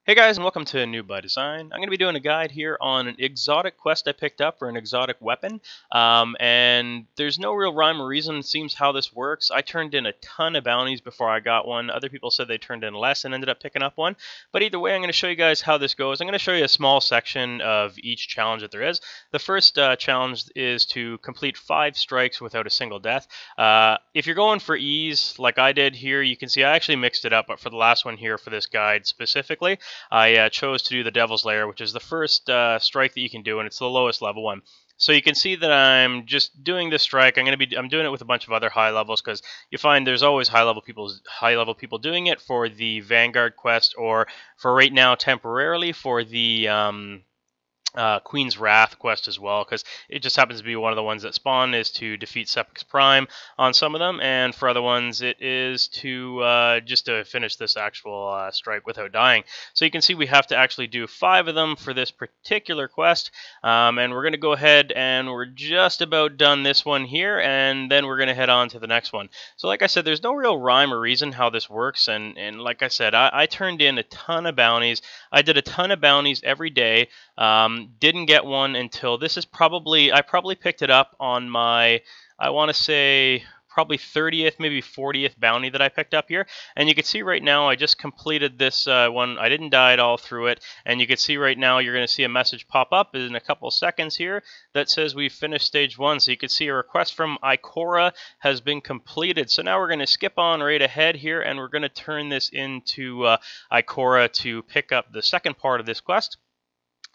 Hey guys, and welcome to New by Design. I'm going to be doing a guide here on an exotic quest I picked up for an exotic weapon. And there's no real rhyme or reason, it seems, how this works. I turned in a ton of bounties before I got one. Other people said they turned in less and ended up picking up one. But either way, I'm going to show you guys how this goes. I'm going to show you a small section of each challenge that there is. The first challenge is to complete 5 strikes without a single death. If you're going for ease, like I did here, you can see I actually mixed it up, but for the last one here for this guide specifically, I chose to do the Devil's Lair, which is the first strike that you can do, and it's the lowest level one. So you can see that I'm just doing this strike. I'm doing it with a bunch of other high levels because you find there's always high level people doing it for the Vanguard quest, or for right now temporarily for the Queen's Wrath quest as well, because it just happens to be one of the ones that spawn is to defeat Sepix Prime on some of them, and for other ones it is to just to finish this actual strike without dying. So you can see we have to actually do 5 of them for this particular quest, and we're going to go ahead and we're just about done this one here, and then we're going to head on to the next one. So like I said, there's no real rhyme or reason how this works, and like I said, I turned in a ton of bounties. I did a ton of bounties every day. Didn't get one until this is I probably picked it up on my, I want to say, probably 30th, maybe 40th bounty that I picked up here. And you can see right now I just completed this one. I didn't die at all through it. And you can see right now you're going to see a message pop up in a couple seconds here that says we've finished stage 1. So you can see a request from Ikora has been completed. So now we're going to skip on right ahead here, and we're going to turn this into Ikora to pick up the second part of this quest.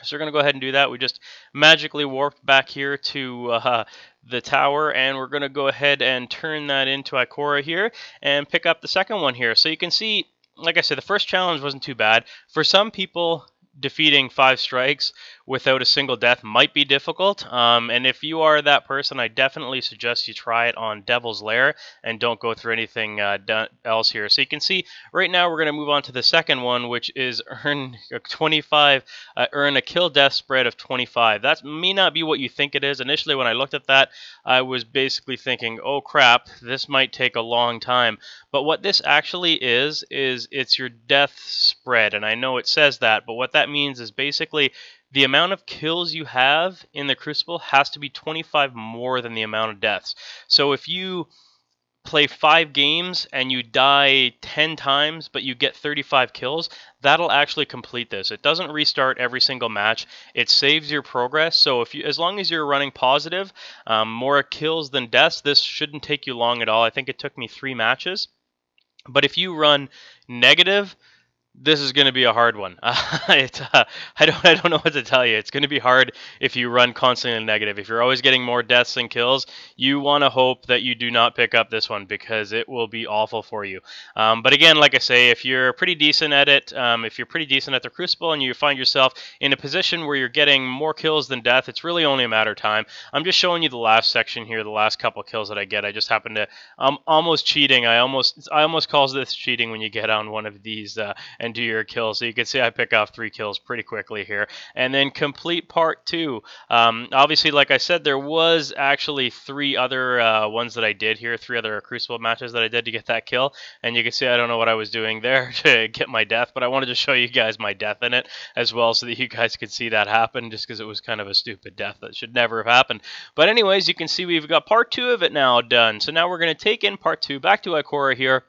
So we're going to go ahead and do that. We just magically warped back here to the tower, and we're going to go ahead and turn that into Ikora here and pick up the second one here. So you can see, like I said, the first challenge wasn't too bad. For some people, defeating 5 strikes without a single death might be difficult, and if you are that person, I definitely suggest you try it on Devil's Lair and don't go through anything else here. So you can see right now we're going to move on to the second one, which is earn a kill death spread of 25. That may not be what you think it is. Initially when I looked at that, I was basically thinking, oh crap, this might take a long time. But what this actually is it's your death spread, and I know it says that, but what that means is basically the amount of kills you have in the Crucible has to be 25 more than the amount of deaths. So if you play 5 games and you die 10 times but you get 35 kills, that'll actually complete this. It doesn't restart every single match. It saves your progress. So as long as you're running positive, more kills than deaths, this shouldn't take you long at all. I think it took me 3 matches. But if you run negative, this is going to be a hard one. I don't know what to tell you. It's going to be hard if you run constantly negative. If you're always getting more deaths than kills, you want to hope that you do not pick up this one, because it will be awful for you. But again, like I say, if you're pretty decent at it, if you're pretty decent at the Crucible and you find yourself in a position where you're getting more kills than death, it's really only a matter of time. I'm just showing you the last section here, the last couple kills that I get. I just happen to, almost cheating. I almost call this cheating when you get on one of these and do your kill. So you can see I pick off 3 kills pretty quickly here, and then complete part 2. Obviously, like I said, there was actually 3 other ones that I did here, 3 other Crucible matches that I did to get that kill, and you can see I don't know what I was doing there to get my death, but I wanted to show you guys my death in it as well so that you guys could see that happen, just because it was kind of a stupid death that should never have happened. But anyways, you can see we've got part 2 of it now done. So now we're going to take in part 2 back to Ikora here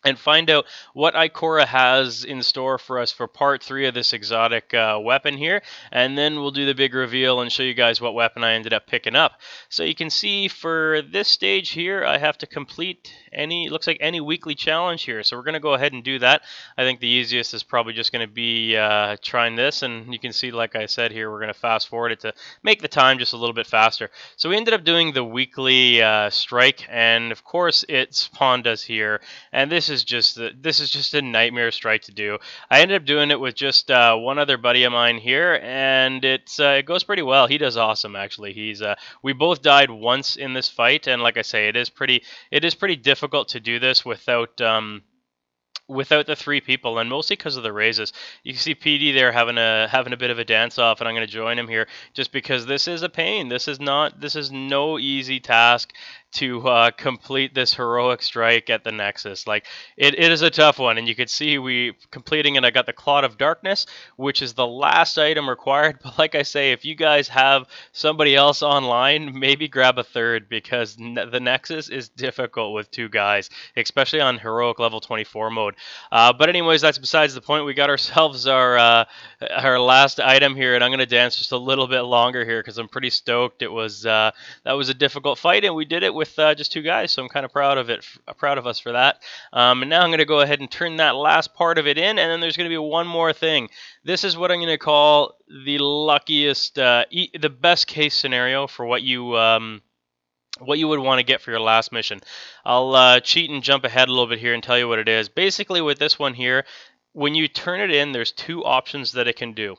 and find out what Ikora has in store for us for part 3 of this exotic weapon here, and then we'll do the big reveal and show you guys what weapon I ended up picking up. So you can see for this stage here, I have to complete looks like any weekly challenge here, so we're going to go ahead and do that. I think the easiest is probably just going to be trying this, and you can see, like I said here, we're going to fast forward it to make the time just a little bit faster. So we ended up doing the weekly strike, and of course it spawned us here, and this is just a nightmare strike to do. I ended up doing it with just one other buddy of mine here, and it goes pretty well. He does awesome, actually. We both died once in this fight, and like I say, it is pretty difficult to do this without the 3 people, and mostly because of the raises. You can see PD there having a bit of a dance off, and I'm going to join him here just because this is a pain. This is no easy task to complete this heroic strike at the Nexus. Like, it is a tough one, and you can see we completing it. I got the Clod of Darkness, which is the last item required. But like I say, if you guys have somebody else online, maybe grab a third, because the Nexus is difficult with 2 guys, especially on heroic level 24 mode. But anyways, that's besides the point. We got ourselves our last item here, and I'm gonna dance just a little bit longer here because I'm pretty stoked. It was that was a difficult fight, and we did it with just 2 guys, so I'm kind of proud of it, proud of us for that. And now I'm gonna go ahead and turn that last part of it in, and then there's gonna be one more thing. This is what I'm gonna call the luckiest, the best case scenario for what you would want to get for your last mission. I'll cheat and jump ahead a little bit here and tell you what it is. Basically, with this one here, when you turn it in, there's 2 options that it can do.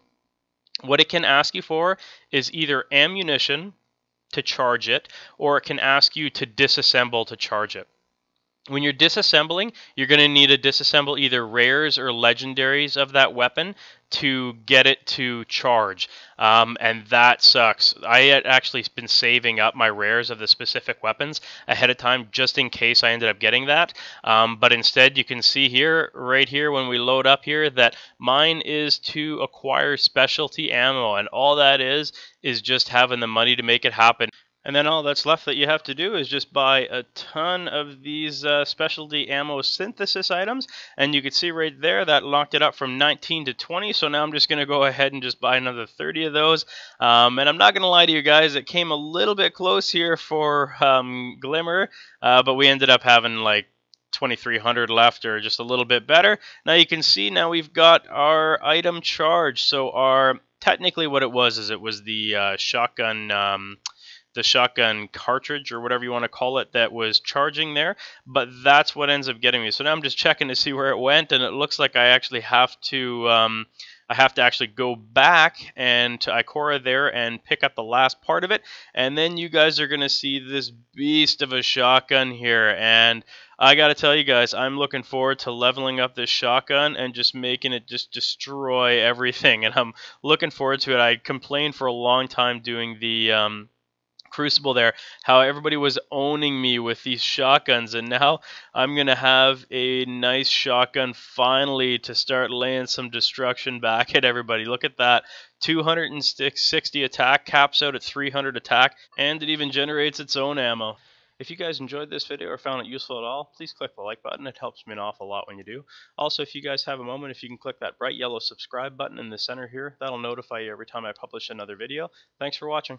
What it can ask you for is either ammunition to charge it, or it can ask you to disassemble to charge it. When you're disassembling, you're going to need to disassemble either rares or legendaries of that weapon to get it to charge. And that sucks. I had actually been saving up my rares of the specific weapons ahead of time just in case I ended up getting that. But instead, you can see here, right here, when we load up here, that mine is to acquire specialty ammo. And all that is just having the money to make it happen. And then all that's left that you have to do is just buy a ton of these specialty ammo synthesis items. And you can see right there that locked it up from 19 to 20. So now I'm just going to go ahead and just buy another 30 of those. And I'm not going to lie to you guys, it came a little bit close here for Glimmer. But we ended up having like 2,300 left, or just a little bit better. Now you can see now we've got our item charge. So our technically what it was is it was the shotgun cartridge, or whatever you want to call it, that was charging there, but that's what ends up getting me. So now I'm just checking to see where it went, and it looks like I actually have to actually go back and to Ikora there and pick up the last part of it, and then you guys are going to see this beast of a shotgun here. And I got to tell you guys, I'm looking forward to leveling up this shotgun and just making it just destroy everything, and I'm looking forward to it. I complained for a long time doing the Crucible there, how everybody was owning me with these shotguns, and now I'm going to have a nice shotgun finally to start laying some destruction back at everybody. Look at that. 260 attack, caps out at 300 attack, and it even generates its own ammo. If you guys enjoyed this video or found it useful at all, please click the like button. It helps me an awful lot when you do. Also, if you guys have a moment, if you can click that bright yellow subscribe button in the center here, that'll notify you every time I publish another video. Thanks for watching.